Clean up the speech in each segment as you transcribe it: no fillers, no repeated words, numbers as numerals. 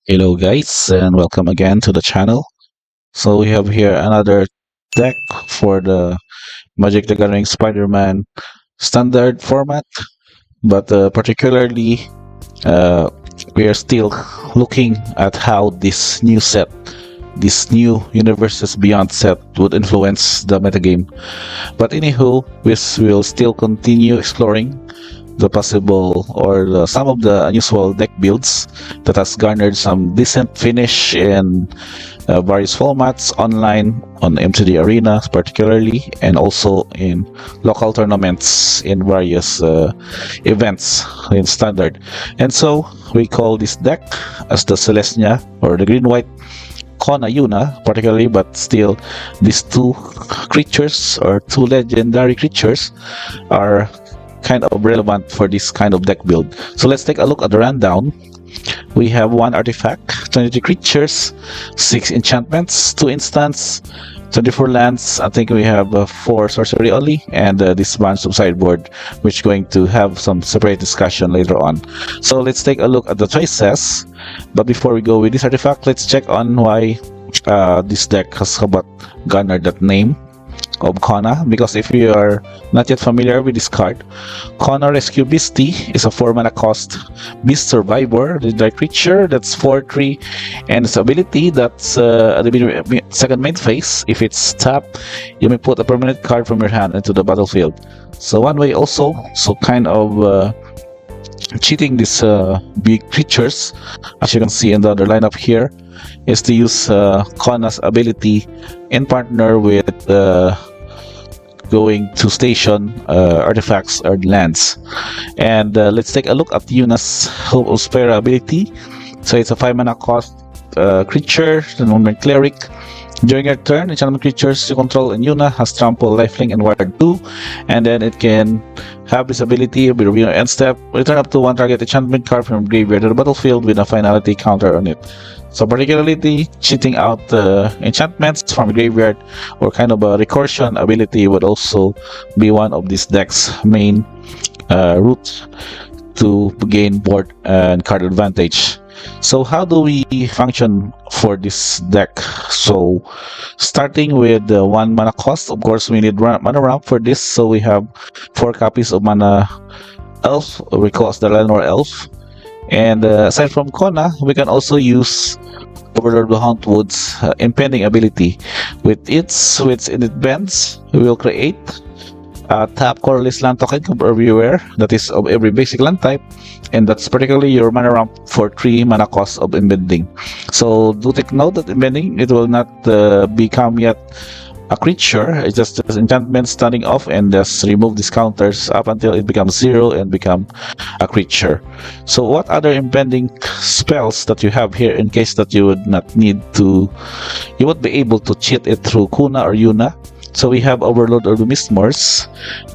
Hello guys and welcome again to the channel. So we have here another deck for the Magic the Gathering Spider-Man standard format, but particularly uh, we are still looking at how this new Universes Beyond set would influence the metagame. But anywho, we will still continue exploring the possible or some of the unusual deck builds that has garnered some decent finish in various formats online on MTD Arena particularly, and also in local tournaments in various events in standard. And so we call this deck as the Celestia or the green white Kona Yuna particularly, but still these two creatures or two legendary creatures are kind of relevant for this kind of deck build. So let's take a look at the rundown. We have one artifact, 23 creatures, 6 enchantments, 2 instants, 24 lands. I think we have 4 sorcery only, and this bunch of sideboard, which is going to have some separate discussion later on. So let's take a look at the choices. But before we go with this artifact, let's check on why this deck has garnered that name of Kona, because if you are not yet familiar with this card, Kona Rescue Beastie is a 4-mana cost Beast Survivor, legendary creature that's 4/3, and its ability that's at the second main phase. If it's tapped, you may put a permanent card from your hand into the battlefield. So one way also, so kind of cheating these big creatures, as you can see in the other lineup here, is to use Kona's ability in partner with going to station artifacts or lands. And let's take a look at Yuna's Hope of Spera ability. So it's a 5-mana cost creature, the normal cleric. During your turn, enchantment creatures you control in Yuna has trample, lifelink, and ward 2, and then it can have this ability with your end step, return up to 1 target enchantment card from graveyard to the battlefield with a finality counter on it. So particularly cheating out enchantments from graveyard or kind of a recursion ability would also be one of this deck's main routes to gain board and card advantage. So how do we function for this deck? So starting with the 1 mana cost, of course we need mana ramp for this, so we have 4 copies of mana elf, we call it the Lenore elf. And aside from Kona, we can also use Overlord of the Hauntwood's impending ability. With its in it bends, we will create a tap colorless land token everywhere that is of every basic land type, and that's particularly your mana ramp for 3 mana cost of Embending. So do take note that Embending, it will not become yet a creature. It's just enchantment standing off, and just remove these counters up until it becomes 0 and become a creature. So what other impending spells that you have here, in case that you would not need to, you would be able to cheat it through Kona or Yuna? So we have Overlord of the Mistmores,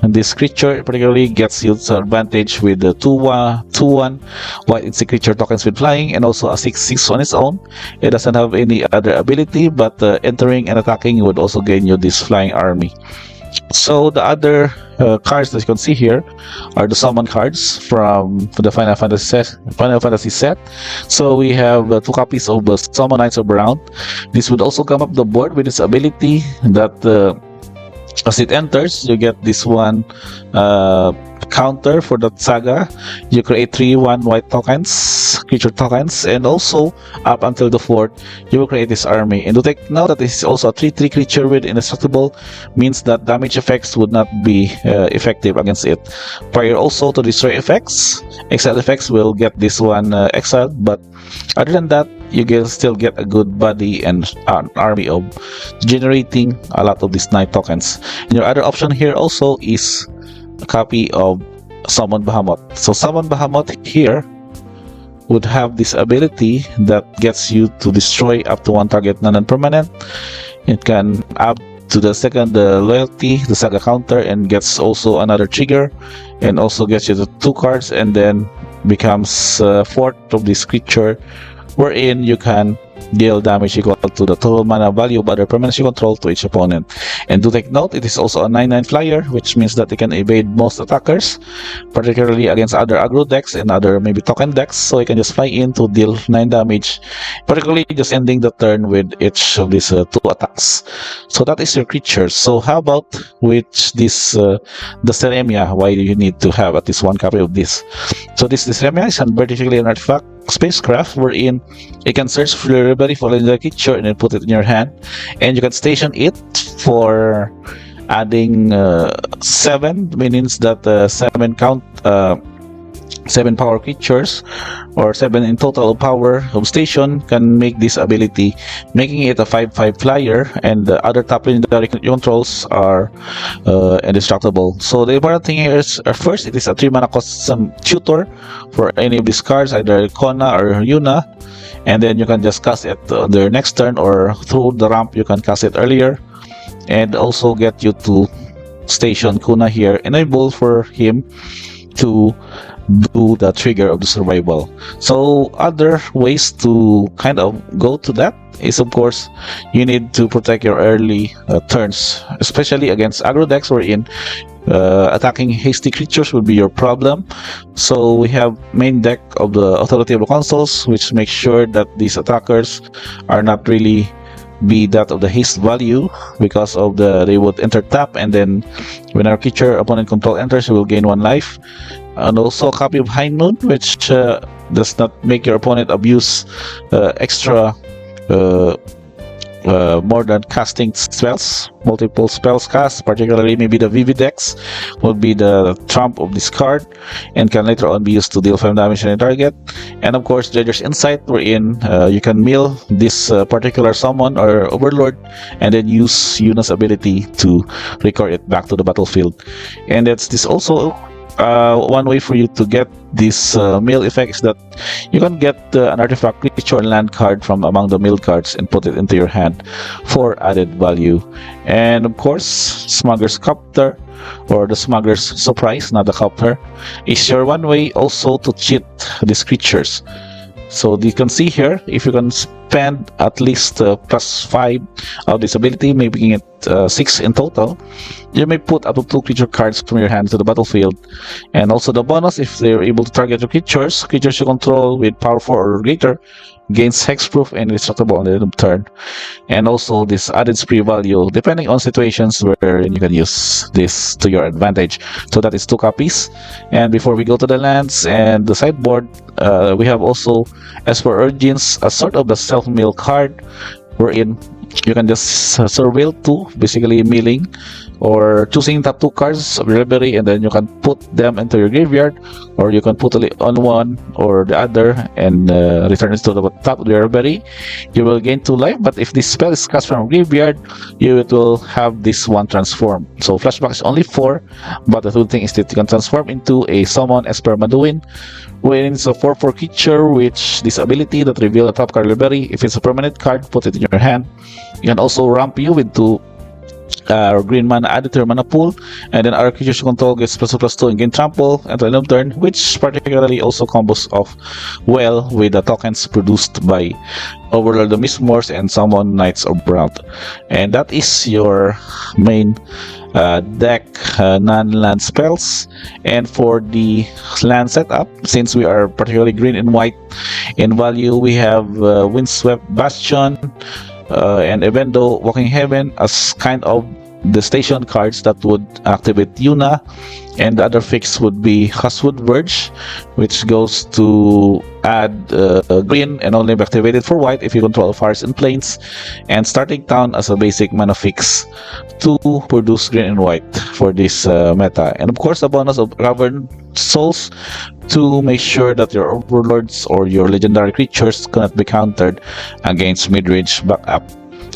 and this creature particularly gets you some advantage with the 2/1 white insect creature tokens with flying, and also a 6/6 on its own. It doesn't have any other ability, but entering and attacking would also gain you this flying army. So the other cards that you can see here are the summon cards from the Final Fantasy set. So we have 2 copies of the Summon Knights of Round. This would also come up the board with its ability that as it enters, you get this one counter for that saga. You create 3/1 white tokens, creature tokens, and also up until the 4th, you will create this army. And to take note that this is also a 3/3 creature with indestructible, means that damage effects would not be effective against it. Prior also to destroy effects, exile effects will get this one exiled, but other than that, you can still get a good body and an army of generating a lot of these night tokens. And your other option here also is a copy of Summon Bahamut. So Summon Bahamut here would have this ability that gets you to destroy up to 1 target non-permanent. It can add to the second loyalty, the saga counter, and gets also another trigger, and also gets you to 2 cards, and then becomes 4th of this creature, wherein you can deal damage equal to the total mana value of other permanents you control to each opponent. And do take note, it is also a 9/9 flyer, which means that it can evade most attackers, particularly against other aggro decks and other maybe token decks. So it can just fly in to deal 9 damage, particularly just ending the turn with each of these 2 attacks. So that is your creatures. So how about with this the Seremia? Why do you need to have at least 1 copy of this? So this Seremia is basically an artifact spacecraft wherein you can search for your library for legendary creature and then put it in your hand, and you can station it for adding 7, means that 7 count 7 power creatures, or 7 in total power of station, can make this ability, making it a 5/5 flyer, and the other top legendary controls are indestructible. So the important thing here is, first, it is a 3 mana cost tutor for any of these cards, either Kona or Yuna, and then you can just cast it on their next turn, or through the ramp you can cast it earlier, and also get you to station Kuna here, enable for him to do the trigger of the survival. So other ways to kind of go to that is, of course, you need to protect your early turns, especially against aggro decks wherein attacking hasty creatures will be your problem. So we have main deck of the Authority of the Consuls, which makes sure that these attackers are not really be that of the haste value, because of they would enter tap, and then when our creature opponent control enters, you will gain 1 life. And also a copy of High Noon, which does not make your opponent abuse extra more than casting spells, multiple spells cast, particularly maybe the Vividex will be the trump of this card, and can later on be used to deal 5 damage to any target. And of course, Judge's Insight, wherein you can mill this particular summon or overlord, and then use Yuna's ability to record it back to the battlefield. And that's this also one way for you to get this mill effect is that you can get an artifact, creature, and land card from among the milled cards and put it into your hand for added value. And of course, Smuggler's Copter, or the Smuggler's Surprise, not the Copter, is your one way also to cheat these creatures. So you can see here, if you can spend at least +5 of this ability, making it 6 in total, you may put up to 2 creature cards from your hand to the battlefield. And also the bonus, if they're able to target your creatures you control with power 4 or greater, gains hexproof and indestructible on the end of turn. And also this added spree value, depending on situations where you can use this to your advantage. So that is 2 copies. And before we go to the lands and the sideboard, we have also, as for Origins, a sort of the self-mill card, wherein you can just surveil 2, basically milling, or choosing top 2 cards of your library, and then you can put them into your graveyard, or you can put it on one or the other and return it to the top of your library. You will gain 2 life, but if this spell is cast from graveyard, you will have this one transform. So flashback is only 4, but the good thing is that you can transform into a summon as per Maduin, when it's a 4/4 creature, which this ability that reveal the top card library. If it's a permanent card, put it in your hand. You can also ramp you with 2 green mana added to your mana pool, and then our creatures you control gets +2/+2 and gain trample at the end of turn, which particularly also combos off well with the tokens produced by Overlord of Mistmoors and Summon Knights of Brant. And that is your main deck non-land spells. And for the land setup, since we are particularly green and white in value, we have Windswept Bastion and Evendo Walking Heaven as kind of the station cards that would activate Yuna, and the other fix would be Husswood Verge, which goes to add green and only be activated for white if you control fires and plains, and Starting Town as a basic mana fix to produce green and white for this meta. And of course, the bonus of Ravern Souls to make sure that your overlords or your legendary creatures cannot be countered against mid-range backup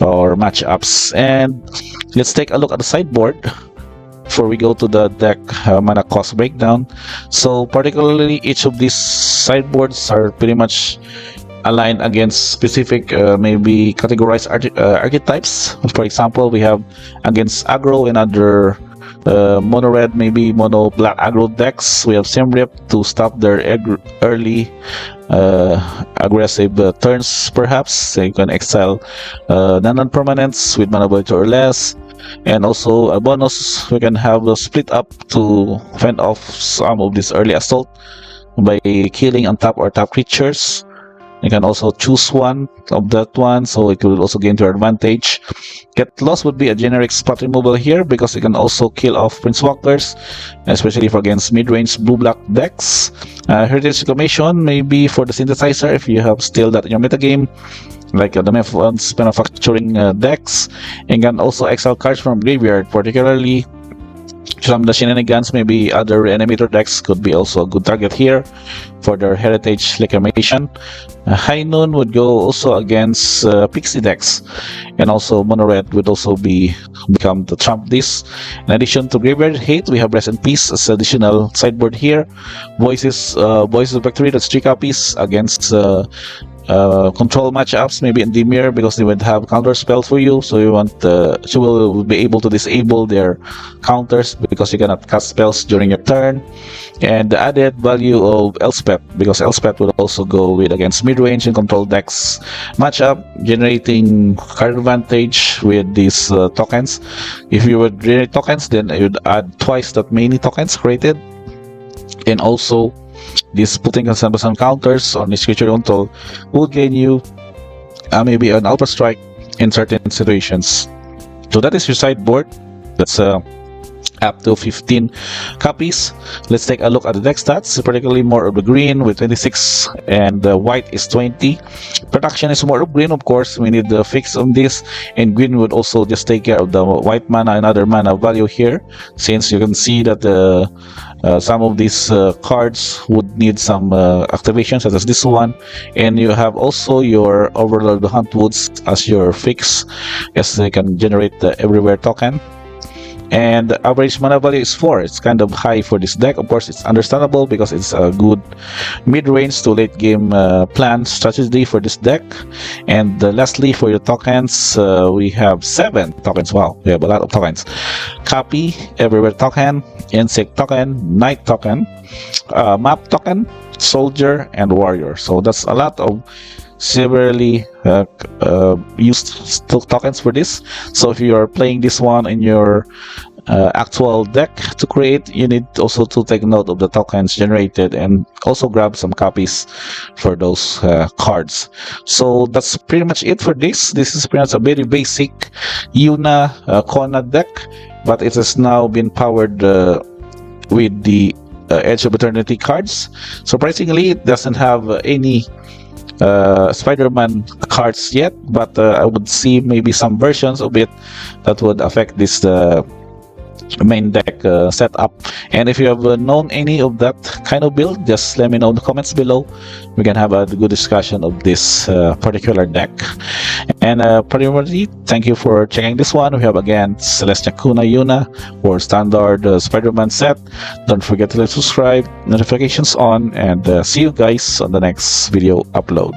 or matchups. And let's take a look at the sideboard before we go to the deck mana cost breakdown. So particularly, each of these sideboards are pretty much aligned against specific maybe categorized archetypes. For example, we have against aggro and other Mono red, maybe mono black aggro decks. We have Simrip to stop their early aggressive turns, perhaps. So you can exile non-permanents with mana ability or less. And also a bonus, we can have a split up to fend off some of this early assault by killing untap or tap creatures. You can also choose one of that one, so it will also gain to your advantage. Get Lost would be a generic spot removal here because you can also kill off Planeswalkers, especially for against mid-range blue-black decks. Heritage Reclamation, maybe for the Synthesizer if you have still that in your metagame, like the Mephone's manufacturing decks. And can also exile cards from graveyard, particularly some of the shenanigans. Maybe other Reanimator decks could be also a good target here for their Heritage Reclamation. High Noon would go also against Pixie decks, and also Mono Red would also become the trump this. In addition to Graveyard Hate, we have Rest in Peace as additional sideboard here. Voices of Victory, that's 3 copies against control matchups, maybe in Dimir, because they would have counter spells for you, so you want she will be able to disable their counters because you cannot cast spells during your turn. And the added value of Elspeth, because Elspeth would also go with against mid-range and control decks matchup, generating card advantage with these tokens. If you would generate tokens, then you'd add twice that many tokens created. And also this putting some counters on this creature control will gain you maybe an Alpha Strike in certain situations. So that is your sideboard. That's up to 15 copies. Let's take a look at the deck stats, particularly more of the green with 26 and the white is 20. Production is more of green, of course. We need the fix on this, and green would also just take care of the white mana and other mana value here, since you can see that some of these cards would need some activation, such as this one. And you have also your Overlord Huntwoods as your fix, as they can generate the Everywhere token. And the average mana value is 4. It's kind of high for this deck. Of course, it's understandable because it's a good mid-range to late-game plan strategy for this deck. And lastly, for your tokens, we have 7 tokens. Wow, we have a lot of tokens. Copy, Everywhere token, Insect token, Knight token, Map token, Soldier, and Warrior. So that's a lot of severely used tokens for this. So if you are playing this one in your actual deck to create, you need also to take note of the tokens generated and also grab some copies for those cards. So that's pretty much it for this. This is pretty much a very basic Yuna Kona deck, but it has now been powered with the Edge of Eternity cards. Surprisingly, it doesn't have any Spider-Man cards yet, but I would see maybe some versions of it that would affect this main deck setup. And if you have known any of that kind of build, just let me know in the comments below. We can have a good discussion of this particular deck. And primarily, thank you for checking this one. We have again Celestia Kona Yuna for standard Spider-Man set. Don't forget to subscribe, notifications on, and see you guys on the next video upload.